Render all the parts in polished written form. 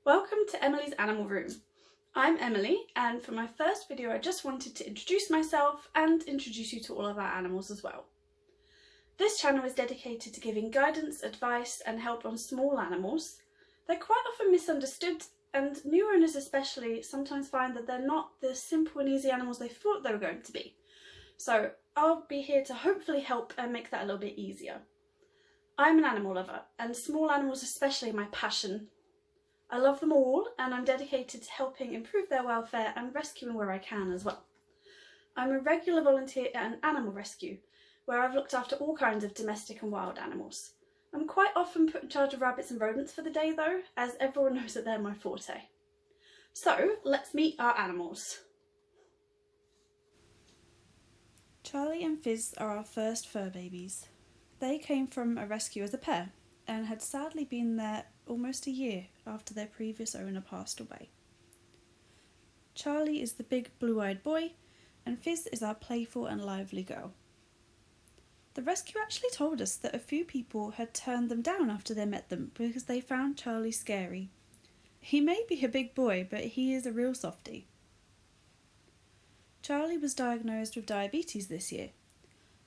Welcome to Emily's Animal Room. I'm Emily, and for my first video I just wanted to introduce myself and introduce you to all of our animals as well. This channel is dedicated to giving guidance, advice and help on small animals. They're quite often misunderstood, and new owners especially sometimes find that they're not the simple and easy animals they thought they were going to be. So I'll be here to hopefully help and make that a little bit easier. I'm an animal lover, and small animals especially are my passion. I love them all, and I'm dedicated to helping improve their welfare and rescuing where I can as well. I'm a regular volunteer at an animal rescue, where I've looked after all kinds of domestic and wild animals. I'm quite often put in charge of rabbits and rodents for the day though, as everyone knows that they're my forte. So let's meet our animals. Charlie and Fizz are our first fur babies. They came from a rescue as a pair, and had sadly been there almost a year after their previous owner passed away. Charlie is the big blue-eyed boy, and Fizz is our playful and lively girl. The rescue actually told us that a few people had turned them down after they met them because they found Charlie scary. He may be a big boy, but he is a real softie. Charlie was diagnosed with diabetes this year,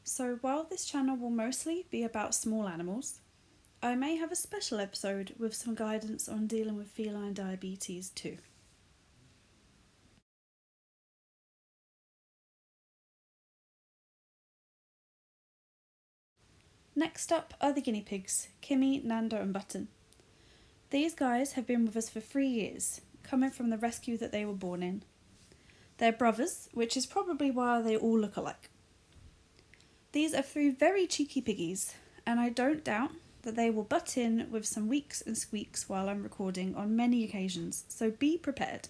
so while this channel will mostly be about small animals, I may have a special episode with some guidance on dealing with feline diabetes too. Next up are the guinea pigs, Kimmy, Nando and Button. These guys have been with us for 3 years, coming from the rescue that they were born in. They're brothers, which is probably why they all look alike. These are 3 very cheeky piggies, and I don't doubt that they will butt in with some weeks and squeaks while I'm recording on many occasions, so be prepared.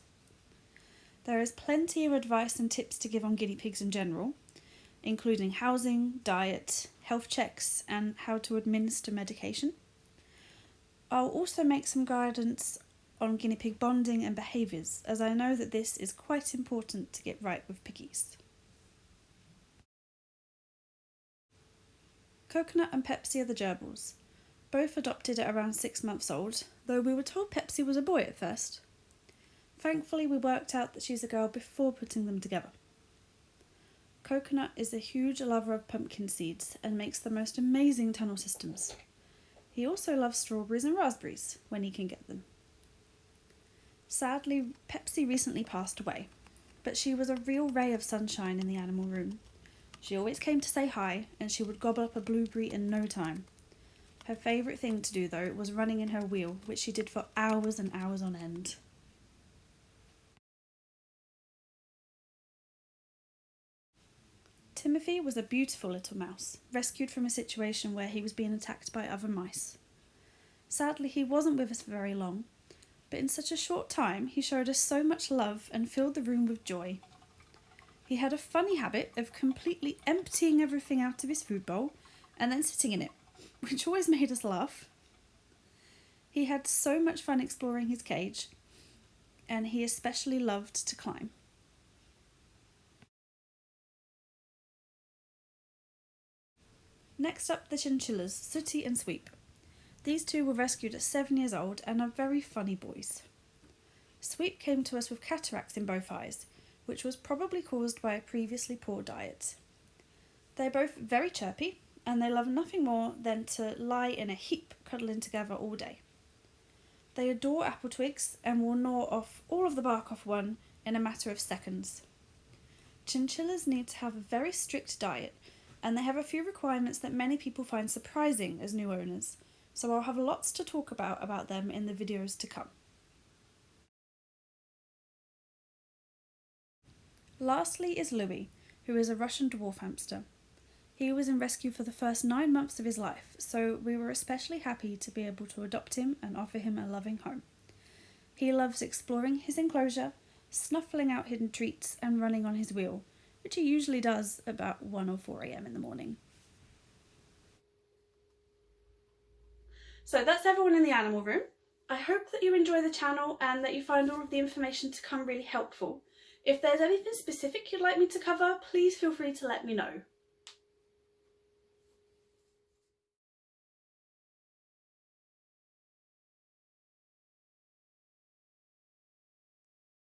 There is plenty of advice and tips to give on guinea pigs in general, including housing, diet, health checks and how to administer medication. I'll also make some guidance on guinea pig bonding and behaviours, as I know that this is quite important to get right with piggies. Coconut and Pepsi are the gerbils, both adopted at around 6 months old, though we were told Pepsi was a boy at first. Thankfully we worked out that she's a girl before putting them together. Coconut is a huge lover of pumpkin seeds and makes the most amazing tunnel systems. He also loves strawberries and raspberries when he can get them. Sadly, Pepsi recently passed away, but she was a real ray of sunshine in the animal room. She always came to say hi, and she would gobble up a blueberry in no time. Her favourite thing to do though was running in her wheel, which she did for hours and hours on end. Timothy was a beautiful little mouse, rescued from a situation where he was being attacked by other mice. Sadly he wasn't with us for very long, but in such a short time he showed us so much love and filled the room with joy. He had a funny habit of completely emptying everything out of his food bowl and then sitting in it, which always made us laugh. He had so much fun exploring his cage, and he especially loved to climb. Next up, the chinchillas, Sooty and Sweep. These 2 were rescued at 7 years old and are very funny boys. Sweep came to us with cataracts in both eyes, which was probably caused by a previously poor diet. They're both very chirpy, and they love nothing more than to lie in a heap cuddling together all day. They adore apple twigs and will gnaw off all of the bark off one in a matter of seconds. Chinchillas need to have a very strict diet, and they have a few requirements that many people find surprising as new owners, so I'll have lots to talk about them in the videos to come. Lastly is Louis, who is a Russian dwarf hamster. He was in rescue for the first 9 months of his life, so we were especially happy to be able to adopt him and offer him a loving home. He loves exploring his enclosure, snuffling out hidden treats and running on his wheel, which he usually does about 1 or 4 AM in the morning. So that's everyone in the animal room. I hope that you enjoy the channel and that you find all of the information to come really helpful. If there's anything specific you'd like me to cover, please feel free to let me know.